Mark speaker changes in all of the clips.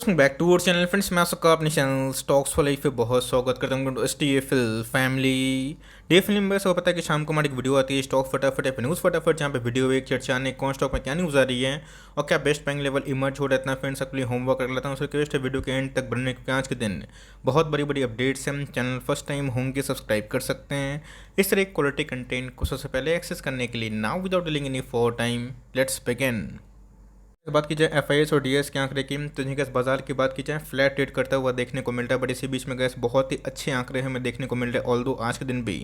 Speaker 1: Back to our channel friends. मैं आप सबका अपने चैनल स्टॉक्स फॉर लाइफ पे बहुत स्वागत करता हूँ। S T F L family day film में सबको पता है कि शाम को हमारी एक वीडियो आती है स्टॉक फटाफट या फिर न्यूज़ फटाफट, जहाँ पे वीडियो एक चर्चा आने कौन स्टॉक में क्या न्यूज़ आ रही है और क्या बेस्ट बैंग लेवल इमर्ज हो रहा है। इतना फ्रेंड्स अपने होमवर्क कर लेता हूँ, उसकी रिक्वेस्ट है वीडियो के एंड तक बनने, क्योंकि आज के दिन बहुत बड़ी बड़ी अपडेट्स हैं। चैनल फर्स्ट टाइम होंगे सब्सक्राइब कर सकते हैं इस तरह क्वालिटी कंटेंट को सबसे पहले एक्सेस करने के लिए। Now without dealing any for time let's begin. बात की जाए एफआईएस और डीएस के आंकड़े की, तो गैस बाजार की बात की जाए फ्लैट ट्रेड करता हुआ देखने को मिल रहा है, बट इसी बीच में गैस बहुत ही अच्छे आंकड़े हमें देखने को मिल रहे हैं। ऑल्दो आज के दिन भी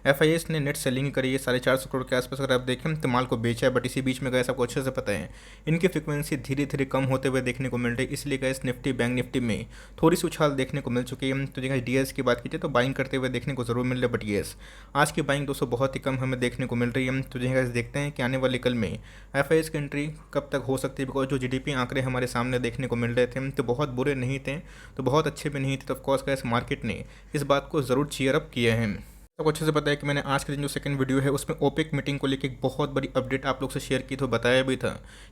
Speaker 1: एफआईएस ने नेट सेलिंग करी है 450 करोड़ के आसपास। अगर आप देखें तो माल को बेचा है, बट इसी बीच में गैस आपको अच्छे से पता है इनकी फ्रिक्वेंसी धीरे धीरे कम होते हुए देखने को मिल रही है। इसलिए गैस निफ्टी बैंक निफ्टी में थोड़ी सी उछाल देखने को मिल चुकी है। तो गैस डीएस की बात की जाए तो बाइंग करते हुए देखने को जरूर मिल रहा है, बट येस आज की बाइंग दोस्तों बहुत ही कम हमें देखने को मिल रही है। तो गैस देखते हैं कि आने वाले कल में एफआईएस की एंट्री कब तक हो सकती है, बिकॉज जो जीडीपी आंकड़े हमारे सामने देखने को मिल रहे थे तो बहुत बुरे नहीं थे, तो बहुत अच्छे भी नहीं थे। तो ऑफकोर्स गैस मार्केट ने इस बात को ज़रूर चीयर अप किया है। आपको अच्छे से पता है कि मैंने आज के दिन जो सेकंड वीडियो है उसमें ओपेक मीटिंग को लेकर एक बहुत बड़ी अपडेट आप लोग से शेयर की, तो बताया भी था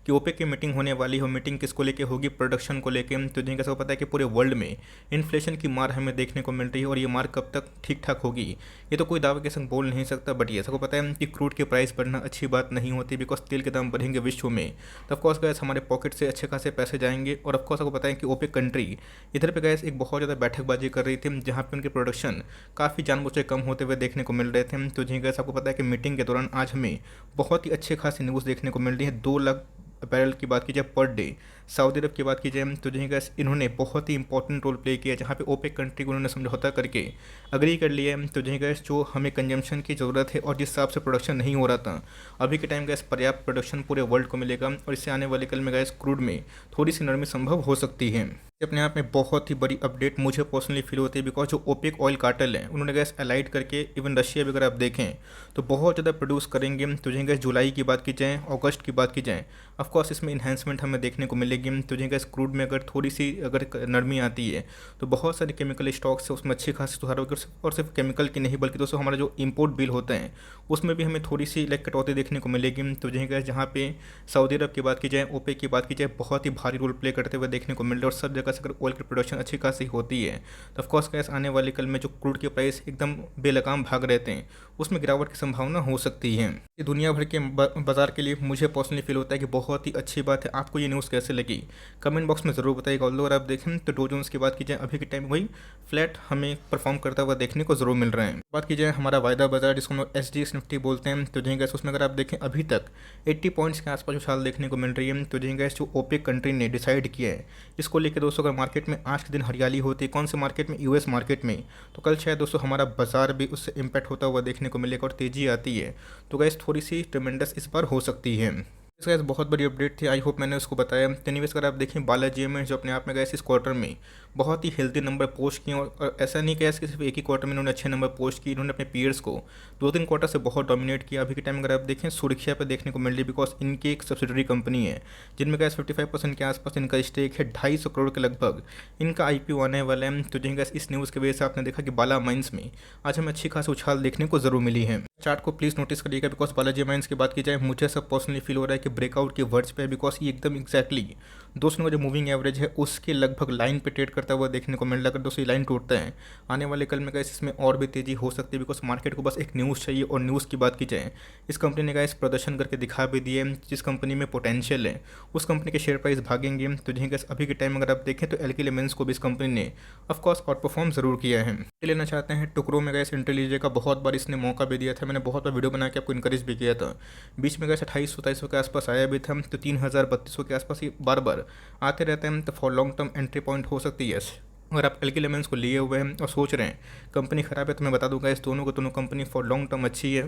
Speaker 1: कि ओपेक की मीटिंग होने वाली हो। मीटिंग किसको लेके होगी? प्रोडक्शन को लेके। तो जिनका सबको पता है कि पूरे वर्ल्ड में इन्फ्लेशन की मार हमें देखने को मिल रही है, और ये मार कब तक ठीक ठाक होगी ये तो कोई दावे के संग बोल नहीं सकता। बट ये सबको पता है कि क्रूड की प्राइस बढ़ना अच्छी बात नहीं होती, बिकॉज तेल के दाम बढ़ेंगे विश्व में, तो ऑफकोर्स गैस हमारे पॉकेट से अच्छे खासे पैसे जाएंगे। और ऑफकोर्स आपको पता है कि ओपेक कंट्री इधर पे गैस एक बहुत ज़्यादा बैठकबाजी कर रही थी, जहाँ पे उनके प्रोडक्शन काफ़ी जानबूझ कम होते हुए देखने को मिल रहे थे। तो जी गैस आपको पता है कि मीटिंग के दौरान आज हमें बहुत ही अच्छे खासी न्यूज़ देखने को मिल रही है। 2 लाख बैरल की बात की जाए पर डे। सऊदी अरब की बात की जाए तो जी गैस इन्होंने बहुत ही इंपॉर्टेंट रोल प्ले किया, जहाँ पे ओपेक कंट्री को उन्होंने समझौता करके अग्री कर लिया है। तो जी गैस जो हमें कंजम्पशन की ज़रूरत है और जिस हिसाब से प्रोडक्शन नहीं हो रहा था, अभी के टाइम गैस पर्याप्त प्रोडक्शन पूरे वर्ल्ड को मिलेगा, और इससे आने वाले कल में गैस क्रूड में थोड़ी सी नरमी संभव हो सकती है। अपने आप में बहुत ही बड़ी अपडेट मुझे पर्सनली फील होती है, बिकॉज जो ओपेक ऑयल कार्टेल है उन्होंने गैस अलाइड करके इवन रशिया भी अगर आप देखें तो बहुत ज़्यादा प्रोड्यूस करेंगे। तो जी गैस जुलाई की बात की जाए, अगस्त की बात की जाए, ऑफकोर्स इसमें इन्हेंसमेंट हमें देखने को मिलेगी। तो जी गैस क्रूड में अगर थोड़ी सी अगर नरमी आती है तो बहुत सारे केमिकल स्टॉक्स है उसमें अच्छी खासी सुधार होगी। और सिर्फ केमिकल की नहीं बल्कि दोस्तों हमारा जो इम्पोर्ट बिल होता है उसमें भी हमें थोड़ी सी कटौती देखने को मिलेगी। तो जी गैस जहाँ पे सऊदी अरब की बात की जाए, ओपेक की बात की जाए, बहुत ही भारी रोल प्ले करते हुए देखने को मिल रहा है। और सब जगह से अगर ऑयल की प्रोडक्शन अच्छी खासी होती है तो ऑफकोर्स गैस आने वाले कल में जो क्रूड के प्राइस एकदम बेलगाम भाग रहते हैं उसमें गिरावट की संभावना हो सकती है। ये दुनिया भर के बाजार के लिए मुझे पर्सनली फील होता है कि बहुत ही अच्छी बात है। आपको ये न्यूज़ कैसे लगी कमेंट बॉक्स में ज़रूर बताइएगा। ऑल्दो अगर आप देखें तो डो जोन्स की बात की जाए अभी के टाइम वही फ्लैट हमें परफॉर्म करता हुआ देखने को ज़रूर मिल रहा है। बात की जाए हमारा वायदा बाजार जिसको हम एसडीएक्स निफ्टी बोलते हैं, तो जी गैस उसमें अगर आप देखें अभी तक 80 पॉइंट्स के आसपास उछाल देखने को मिल रही है। तो जी गैस जो ओपेक कंट्री ने डिसाइड किया है इसको लेकर दोस्तों अगर मार्केट में आज के दिन हरियाली होती है, कौन से मार्केट में? यूएस मार्केट में, तो कल शायद दोस्तों हमारा बाजार भी उससे इम्पैक्ट होता हुआ देखने को मिलेगा और तेज़ी आती है। तो गैस थोड़ी सी ट्रेमेंडस इस बार हो सकती है। इस गैस बहुत बड़ी अपडेट थी, आई होप मैंने उसको बताया। एनीवेज अगर आप देखें बालाजी में जो अपने आप में गैस इस क्वार्टर में बहुत ही हेल्दी नंबर पोस्ट किए, और ऐसा नहीं कि सिर्फ एक ही क्वार्टर में इन्होंने अच्छे नंबर पोस्ट किए, इन्होंने अपने पीयर्स को 2-3 क्वार्टर से बहुत डोमिनेट किया। अभी के टाइम अगर आप देखें सुरक्षा पे देखने को मिल रही है, बिकॉज इनकी एक सब्सिडरी कंपनी है जिनमें गैस 55% के आसपास इनका स्टेक है, 250 करोड़ के लगभग इनका आईपीओ आने वाला है। तो जिन गैस इस न्यूज़ की वजह से आपने देखा कि बाला माइंस में आज हमें अच्छी खासी उछाल देखने को जरूर मिली है। चार्ट को प्लीज़ नोटिस करिएगा, बिकॉज बालाजी माइंस की बात की जाए मुझे सब पर्सनली फील हो रहा है कि ब्रेकआउट के वर्ड्स पे है, बिकॉज ये एकदम एक्जैक्टली दोस्तों का जो मूविंग एवरेज है उसके लगभग लाइन पे ट्रेड करता हुआ देखने को मिल रहा है। अगर दोस्तों ये लाइन टूटता है आने वाले कल में गैस इसमें और भी तेज़ी हो सकती है, बिकॉज मार्केट को बस एक न्यूज़ चाहिए। और न्यूज़ की बात की जाए इस कंपनी ने गैस प्रदर्शन करके दिखा भी दिए, जिस कंपनी में पोटेंशियल है उस कंपनी के शेयर प्राइस भागेंगे। तो जी गैस अभी के टाइम अगर आप देखें तो एल्की लेमेंस को भी इस कंपनी ने ऑफकोर्स आउट परफॉर्म जरूर किया है। लेना चाहते हैं टुकड़ों में गैस इंटेलिजे का बहुत बार इसने मौका भी दिया था, मैंने बहुत बार वीडियो बना के आपको इनकरेज भी किया था। बीच में गैस 2800-2700 के आसपास आया भी था, तो 3000-3200 के आसपास ये बार बार आते रहते हैं। तो for long term entry point हो सकती है। अगर आप एल्की लेमेंस को लिए हुए हैं और सोच रहे हैं कंपनी ख़राब है, तो मैं बता दूंगा इस दोनों को दोनों कंपनी फॉर लॉन्ग टर्म अच्छी है।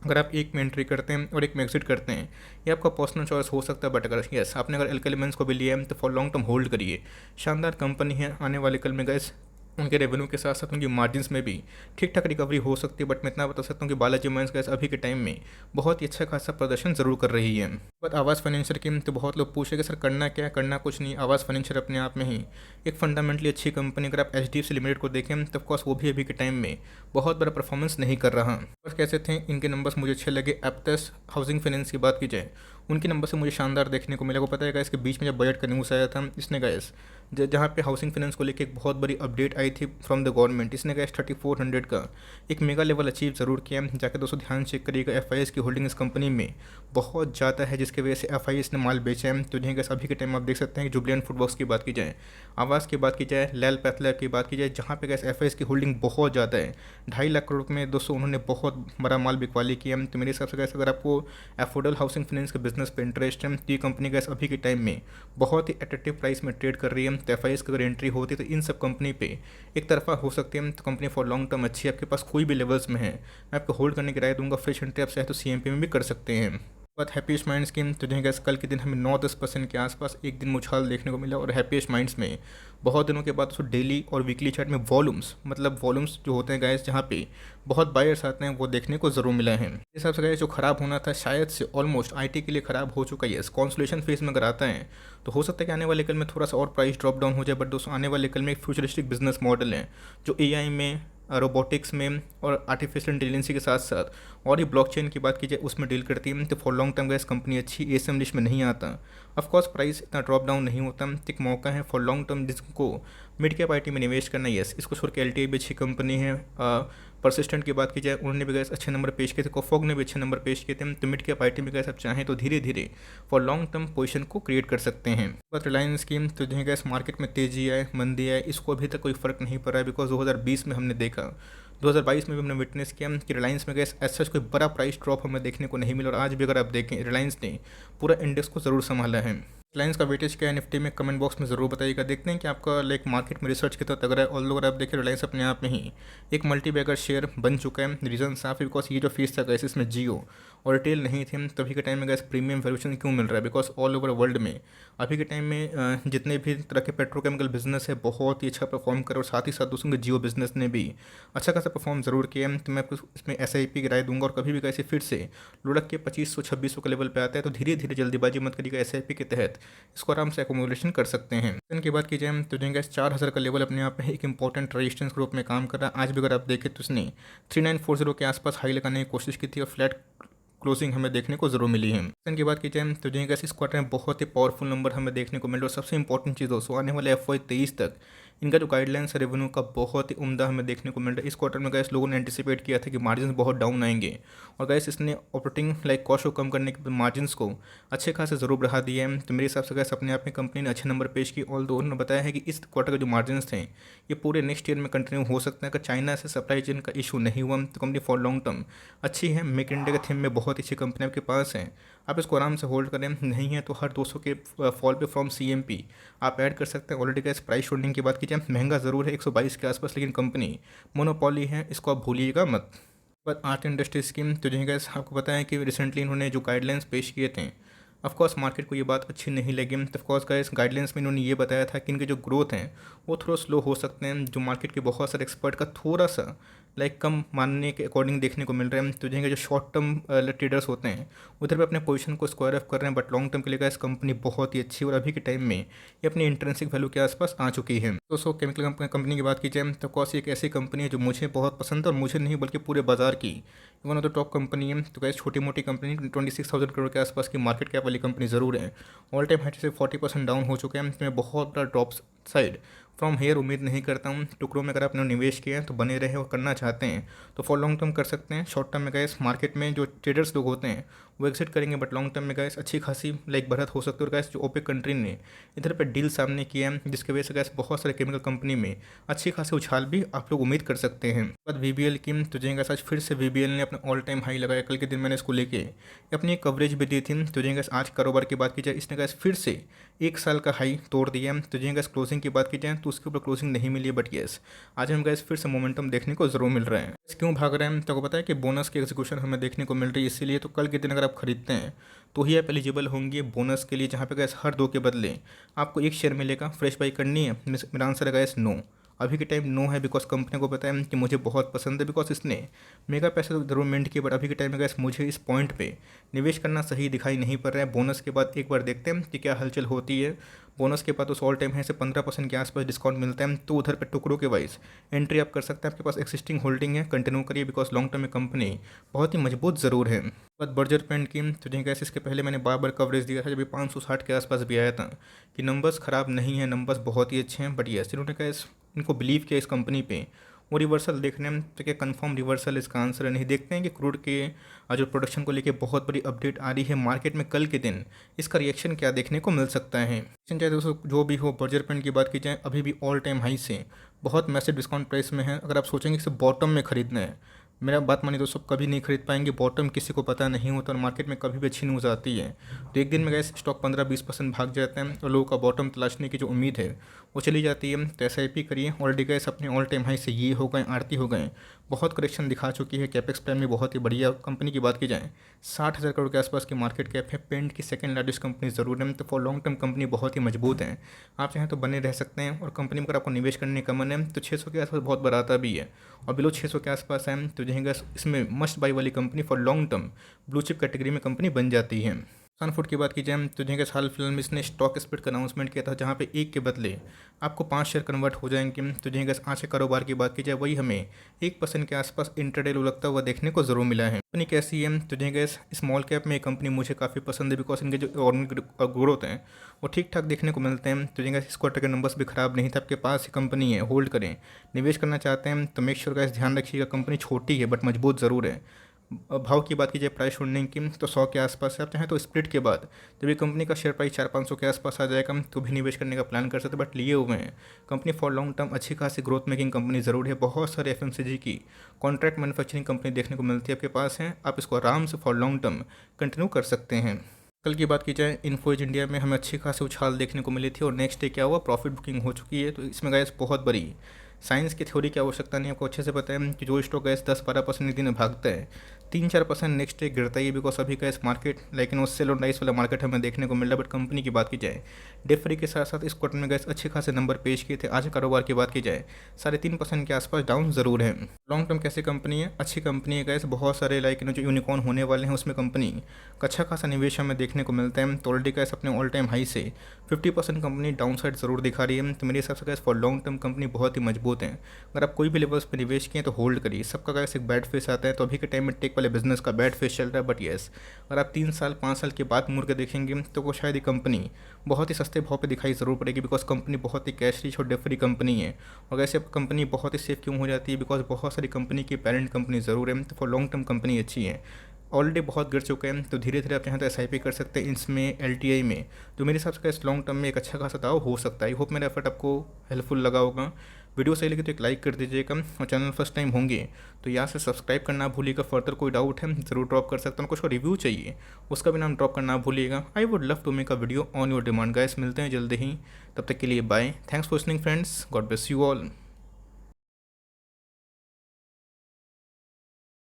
Speaker 1: अगर आप एक में एंट्री करते हैं और एक में एग्जिट करते हैं ये आपका पर्सनल चॉइस हो सकता है, बट अगर यस आपने अगर एल्की लेमेंस को भी लिया है तो फॉर लॉन्ग टर्म होल्ड करिए। शानदार कंपनी है, आने वाले कल में गैस उनके रेवेन्यू के साथ साथ उनकी मार्जिन्स में भी ठीक ठाक रिकवरी हो सकती है। बट मैं इतना बता सकता हूँ कि बालाजी माइंस गैस अभी के टाइम में बहुत ही अच्छा खासा प्रदर्शन जरूर कर रही है। बट आवाज़ फाइनेंशियल की तो बहुत लोग पूछे कि सर करना क्या, करना कुछ नहीं। आवाज़ फाइनेंशियल अपने आप में ही एक फंडामेंटली अच्छी कंपनी, अगर आप एचडीएफसी लिमिटेड को देखें तो ऑफकोर्स वो भी अभी के टाइम में बहुत बड़ा परफॉर्मेंस नहीं कर रहा। बस कैसे थे इनके नंबर्स मुझे अच्छे लगे। एप्टस हाउसिंग फाइनेंस की बात की जाए उनके नंबर से मुझे शानदार देखने को मिला। को पता है इसके बीच में जब बजट का न्यूज़ आया था इसने गैस जहाँ पे हाउसिंग फाइनेंस को लेकर एक बहुत बड़ी अपडेट आई थी फ्रॉम द गवर्नमेंट। इसने गैस 3400 का एक मेगा लेवल अचीव ज़रूर किया। जाकर दोस्तों ध्यान चेक करिएगा, एफ की होल्डिंग इस कंपनी में बहुत ज़्यादा है, जिसकी वजह से एफ ने माल बेचा है। तो गैस अभी के टाइम आप देख सकते हैं कि जुबलियन फूडवर्क्स की बात की जाए, आवास की बात की जाए, लैल पैथलर की बात की जाए, जहाँ पे गैस एफ की होल्डिंग बहुत ज़्यादा है। 2.5 लाख करोड़ में दोस्तों उन्होंने बहुत बड़ा माल बिकवाली किया। तो मेरे हिसाब से गैस अगर आपको अफोर्डेबल हाउसिंग फाइनेंस के बिजनेस पे इंटरेस्ट है तो ये कंपनी गैस अभी के टाइम में बहुत ही अट्रैक्टिव प्राइस में ट्रेड कर रही है। तो एफ की अगर एंट्री होती है तो इन सब कंपनी पे एक तरफा हो सकती है। तो कंपनी फॉर लॉन्ग टर्म अच्छी है, आपके पास कोई भी लेवल्स में है मैं आपको होल्ड करने की राय दूंगा। फ्रेश एंट्री आप चाहे तो CMP में भी कर सकते हैं। बात हैप्पीस्ट माइंड्स की, तो जो गैस कल के दिन हमें 9-10% के आसपास एक दिन उछाल देखने को मिला। और हैप्पीस्ट माइंड्स में बहुत दिनों के बाद उसको डेली और वीकली चार्ट में वॉल्यूम्स जो होते हैं गैस, जहाँ पे बहुत बायर्स आते हैं, वो देखने को ज़रूर मिला है। इस हिसाब से गैस जो ख़राब होना था शायद से ऑलमोस्ट IT के लिए ख़राब हो चुका है। कॉन्सोलेशन फेज में अगर आता है तो हो सकता है कि आने वाले कल में थोड़ा सा और प्राइस ड्रॉप डाउन हो जाए। बट दोस्तों आने वाले कल में एक फ्यूचरिस्टिक बिजनेस मॉडल है जो AI में, रोबोटिक्स में और आर्टिफिशियल इंटेलिजेंसी के साथ साथ और ही ब्लॉकचेन की बात की जाए उसमें डील करती है। तो for long term gas company अच्छी ASM लिस्ट में नहीं आता। ऑफकोर्स प्राइस इतना ड्रॉप डाउन नहीं होता। एक मौका है फॉर लॉन्ग टर्म जिसको मिड कैप IT में निवेश करना। यस, इसको छोड़ के LTI भी अच्छी कंपनी है। परसिस्टेंट की बात की जाए, उन्होंने भी गैस अच्छे नंबर पेश किए थे, कोफॉग ने भी अच्छे नंबर पेश किए थे। तो मिड कैप IT में गैस आप चाहें तो धीरे धीरे फॉर लॉन्ग टर्म पोजीशन को क्रिएट कर सकते हैं। बात रिलायंस की, तो जो गैस मार्केट में तेजी आए मंदी आए इसको अभी तक कोई फर्क नहीं पड़ रहा है। बिकॉज 2020 में हमने देखा, 2022 में भी हमने विटनेस किया कि रिलायंस में गैस ऐसा कोई बड़ा प्राइस ड्रॉप हमें देखने को नहीं मिला। और आज भी अगर आप देखें रिलायंस ने पूरा इंडेक्स को ज़रूर संभाला है। रिलायंस का वेटेज क्या है निफ्टी में, कमेंट बॉक्स में ज़रूर बताइएगा। देखते हैं कि आपका मार्केट में रिसर्च के तहत अगर है। और अगर आप देखें रिलायंस अपने आप में ही एक मल्टी बैगर शेयर बन चुका है। रीज़न साफ है, बिकॉज ये जो फीस था गैस इसमें जियो और रिटेल नहीं थे। तभी के टाइम में गैस प्रीमियम वैल्यूएशन क्यों मिल रहा है, बिकॉज ऑल ओवर वर्ल्ड में अभी के टाइम में जितने भी तरह के पेट्रोकेमिकल बिजनेस है बहुत ही अच्छा परफॉर्म करे। और साथ ही साथ दूसरों के जियो बिजनेस ने भी अच्छा खासा परफॉर्म जरूर किया। तो मैं आपको इसमें SIP की राय दूंगा। और कभी भी कैसे फिर से लुढ़क के 2500-2600 के लेवल पे आता है तो धीरे धीरे जल्दीबाजी मत करिएगा। SIP के तहत इसको आराम से एकोमोडेशन कर सकते हैं। इनकी बात की जाए तो जो 4000 का लेवल अपने आप में एक इंपॉर्टेंट रेजिस्टेंस ग्रुप में काम कर रहा है। आज भी अगर आप देखें तो उसने 3940 के आसपास हाई लगाने की कोशिश की थी और फ्लैट क्लोजिंग हमें देखने को जरूर मिली है। इनकी बात की जाए तो जो इस क्वार्टर में बहुत ही पावरफुल नंबर हमें देखने को मिल रहा है। और सबसे इंपॉर्टेंट चीज़ दोस्तों आने वाले FY 23 तक इनका जो गाइडलाइंस है रेवेन्यू का बहुत ही उम्दा हमें देखने को मिल रहा है। इस क्वार्टर में गैस लोगों ने एंटिसिपेट किया था कि मार्जिन बहुत डाउन आएंगे और गैस इसने ऑपरेटिंग कॉस्ट को कम करने के मार्जिन को अच्छे खासे ज़रूर बढ़ा दिए हैं। तो मेरे हिसाब से गैस अपने आप में कंपनी ने अच्छे नंबर पेश किए। ऑल दो उन्होंने बताया है कि इस क्वार्टर के जो मार्जिन थे ये पूरे नेक्स्ट ईयर में कंटिन्यू हो सकते हैं। अगर चाइना से सप्लाई चेन का इशू नहीं हुआ तो कंपनी फॉर लॉन्ग टर्म अच्छी है। मेक इन इंडिया के थीम में बहुत अच्छी कंपनी आपके पास है, आप इसको आराम से होल्ड करें। नहीं है तो हर 200 के फॉल पे फ्रॉम CMP आप ऐड कर सकते हैं। ऑलरेडी गैस प्राइस होल्डिंग की बात कीजिए, महंगा ज़रूर है 122 के आसपास, लेकिन कंपनी मोनोपॉली है, इसको आप भूलिएगा मत। पर आर्ट इंडस्ट्री स्कीम तो जो गैस आपको पता है कि रिसेंटली इन्होंने जो गाइडलाइंस पेश किए थे ऑफकोर्स मार्केट को ये बात अच्छी नहीं लगी। तो ऑफकोर्स गैस गाइडलाइंस में इन्होंने ये बताया था कि इनके जो ग्रोथ हैं वो थोड़ा स्लो हो सकते हैं, जो मार्केट के बहुत सारे एक्सपर्ट का थोड़ा सा कम मानने के अकॉर्डिंग देखने को मिल रहा है। तो जो शॉर्ट टर्म ट्रेडर्स होते हैं उधर पे अपने पोजीशन को स्क्वायर ऑफ कर रहे हैं। बट लॉन्ग टर्म के लिए गैस कंपनी बहुत ही अच्छी है और अभी के टाइम में ये अपनी इंट्रेंसिक वैल्यू के आसपास आ चुकी है। दोस्तों केमिकल कंपनी की बात की जाए तो ऑफकोर्स एक ऐसी कंपनी है जो मुझे बहुत पसंद है और मुझे नहीं बल्कि पूरे बाजार की one of the top company है। तो गैस छोटी मोटी कंपनी 26,000 करोड़ के आसपास की मार्केट कैप वाली कंपनी ज़रूर है। ऑल टाइम हाई से 40% डाउन हो चुके हैं। इसमें बहुत बड़ा ड्रॉप साइड फ्रॉम हेयर उम्मीद नहीं करता हूँ। टुकड़ों में अगर आपने निवेश किया है तो बने रहे और करना चाहते हैं तो फॉर लॉन्ग टर्म कर सकते हैं। शॉर्ट टर्म में गैस मार्केट में जो ट्रेडर्स लोग होते हैं वो एग्जिट करेंगे। बट लॉन्ग टर्म में गैस अच्छी खासी बढ़त हो सकती है। और गैस जो OPEC कंट्री ने इधर पे डील सामने किया है जिसकी वजह से गैस बहुत सारे केमिकल कंपनी में अच्छी खासी उछाल भी आप लोग उम्मीद कर सकते हैं। बाद VBL की तो गैस आज फिर से VBL ने अपना ऑल टाइम हाई लगाया। कल के दिन मैंने इसको लेके अपनी कवरेज भी दी थी। तो गैस आज कारोबार की बात की जाए इसने गैस फिर से 1 साल का हाई तोड़ दिया। तो गैस क्लोजिंग की बात की जाए तो उसके ऊपर क्लोजिंग नहीं मिली है। बट येस आज हम गैस फिर से मोमेंटम देखने को जरूर मिल रहा है। क्यों भाग रहे हैं तो आपको पता है कि बोनस की एग्जीक्यूशन हमें देखने को मिल रही है, इसीलिए तो कल के दिन अगर आप खरीदते हैं तो ही आप एलिजिबल होंगे बोनस के लिए, जहाँ पे गैस हर 2 के बदले आपको 1 शेयर मिलेगा। फ्रेश बाई करनी है, मेरा आंसर है गैस नो। अभी के टाइम नो है, बिकॉज कंपनी को पता है कि मुझे बहुत पसंद है, बिकॉज इसने मेगा पैसे तो जरूर मिंट किए, बट अभी के टाइम में गैस मुझे इस पॉइंट पे निवेश करना सही दिखाई नहीं पड़ रहा है। बोनस के बाद एक बार देखते हैं कि क्या हलचल होती है। बोनस के बाद उस ऑल टाइम है से 15% के आसपास डिस्काउंट मिलता है, तो उधर पे टुकड़ों के वाइज एंट्री आप कर सकते हैं। आपके पास एक्सिस्टिंग होल्डिंग है, कंटिन्यू करिए, बिकॉज लॉन्ग टर्म में कंपनी बहुत ही मजबूत ज़रूर है। बाद बर्जर पेंट की तो जिनका इसके पहले मैंने बार बार कवरेज दिया था, जब ये 560 के आसपास भी आया था कि नंबर्स ख़राब नहीं है, नंबर्स बहुत ही अच्छे हैं, बट यस इन्होंने कहा इनको बिलीव किया इस कंपनी पे। वो रिवर्सल देखने में तो क्या कंफर्म रिवर्सल इसका आंसर है, नहीं देखते हैं कि क्रूड के जो प्रोडक्शन को लेके बहुत बड़ी अपडेट आ रही है मार्केट में, कल के दिन इसका रिएक्शन क्या देखने को मिल सकता है। चाहे दोस्तों जो भी हो, बर्जर पेंट की बात की जाए अभी भी ऑल टाइम हाई से बहुत मैसिव डिस्काउंट प्राइस में है। अगर आप सोचेंगे कि बॉटम में खरीदना है, मेरा बात मानिए दोस्तों, कभी नहीं खरीद पाएंगे। बॉटम किसी को पता नहीं होता और मार्केट में कभी भी अच्छी न्यूज़ आती है तो एक दिन में गैस स्टॉक 15-20% भाग जाते हैं और लोगों का बॉटम तलाशने की जो उम्मीद है वो चली जाती है। तो SIP करिए, ऑलरेडी गैस अपने ऑल टाइम हाई से ये हो गए, आरती हो गए, बहुत करेक्शन दिखा चुकी है। कैपेक्स प्लान में बहुत ही बढ़िया कंपनी की बात की जाए 60,000 करोड़ के आसपास की मार्केट कैप है, पेंट की सेकंड लार्जेस्ट कंपनी ज़रूर है, तो फॉर लॉन्ग टर्म कंपनी बहुत ही मजबूत है। आप चाहें तो बने रह सकते हैं और कंपनी में अगर आपको निवेश करने का मन है तो 600 के आसपास बहुत बराता भी है, और बिलो 600 के आसपास है तो जो इसमें मस्ट बाई वाली company for long term blue chip category में कंपनी बन जाती है। सनफूड की बात की जाए तो जैसे हाल फिलहाल में इसने स्टॉक स्प्लिट का अनाउंसमेंट किया था, जहां पे एक के बदले आपको 5 शेयर कन्वर्ट हो जाएंगे। तो जैसे आज के कारोबार की बात की जाए वही हमें 1% के आसपास इंटरडे लो लगता हुआ देखने को जरूर मिला है। कंपनी कैसी है तो जैसे स्मॉल कैप में कंपनी मुझे काफ़ी पसंद है, बिकॉज इनके जो ऑर्गेनिक ग्रोथ हैं वो ठीक ठाक देखने को मिलते हैं। तो जैसे इस क्वार्टर के नंबर्स भी खराब नहीं थे, आपके पास ही कंपनी है, होल्ड करें, निवेश करना चाहते हैं तो मेक श्योर का ध्यान रखिएगा, कंपनी छोटी है बट मजबूत ज़रूर है। भाव की बात कीजिए प्राइस होल्डिंग की तो 100 के आसपास है। आप चाहें तो स्प्लिट के बाद जब ये कंपनी का शेयर प्राइस 400-500 के आसपास आ जाएगा तो भी निवेश करने का प्लान कर सकते हैं, बट लिए हुए हैं। कंपनी फॉर लॉन्ग टर्म अच्छी खासी ग्रोथ मेकिंग कंपनी ज़रूर है। बहुत सारे FMCG की कॉन्ट्रैक्ट मैन्युफैक्चरिंग कंपनी देखने को मिलती है आपके पास है, आप इसको आराम से फॉर लॉन्ग टर्म कंटिन्यू कर सकते हैं। कल की बात की जाए इन्फो एज इंडिया में हमें अच्छी खासी उछाल देखने को मिली थी और नेक्स्ट डे क्या हुआ, प्रॉफिट बुकिंग हो चुकी है। तो इसमें गैस बहुत बड़ी साइंस की थ्योरी की आवश्यकता नहीं, आपको अच्छे से पता है कि जो स्टॉक गैस 10-12% एक दिन में भागता है, 3-4% नेक्स्ट डे गिरता ही, बिकॉज अभी गैस मार्केट लेकिन वो सेल और डाइस वाला मार्केट हमें देखने को मिल रहा है। बट कंपनी की बात की जाए डेफरी के साथ साथ इस क्वार्टर में गैस अच्छे खासे नंबर पेश किए थे। आज कारोबार की बात की जाए 3.5% के आसपास डाउन ज़रूर है। लॉन्ग टर्म कैसी कंपनी है, अच्छी कंपनी है गैस, बहुत सारे जो यूनिकॉर्न होने वाले हैं उसमें कंपनी का अच्छा खासा निवेश हमें देखने को मिलता है। तो ऑलरेडी गैस अपने ऑल टाइम हाई से 50% कंपनी डाउन साइड ज़रूर दिखा रही है। तो मेरे हिसाब से gas for long term company बहुत ही मजबूत है। अगर आप कोई भी लेवल्स पे निवेश किए तो होल्ड करिए। सबका गैस एक बैड फेस आता है, तो अभी के टाइम में टेक वाले बिजनेस का बैड फेस चल रहा है, बट येस अगर आप 3-5 साल के बाद मुड़ के देखेंगे तो वो शायद ये कंपनी बहुत ही सस्ते भाव पे दिखाई ज़रूर पड़ेगी, बिकॉज कंपनी बहुत ही कैश रिच और डेट फ्री कंपनी है। और वैसे कंपनी बहुत ही सेफ क्यों हो जाती है, बिकॉज बहुत सारी कंपनी की पेरेंट कंपनी ज़रूर है, तो फॉर लॉन्ग टर्म कंपनी अच्छी है। ऑलरेडी बहुत गिर चुके हैं तो धीरे धीरे आप चाहें तो SIP कर सकते हैं इसमें, LTI में, जो मेरे हिसाब से लॉन्ग टर्म में एक अच्छा खासा दाव हो सकता है। आई होप मेरा एफर्ट आपको हेल्पफुल लगा होगा। वीडियो सही लगे तो एक लाइक कर दीजिएगा और चैनल फर्स्ट टाइम होंगे तो यहाँ से सब्सक्राइब करना भूलिएगा। फर्दर कोई डाउट है ज़रूर ड्रॉप कर सकता हूँ, कुछ रिव्यू चाहिए उसका भी नाम ड्रॉप करना भूलिएगा। I would love to make a video on your demand. Guys मिलते हैं जल्दी ही, तब तक के लिए bye. Thanks for listening friends, god bless you all.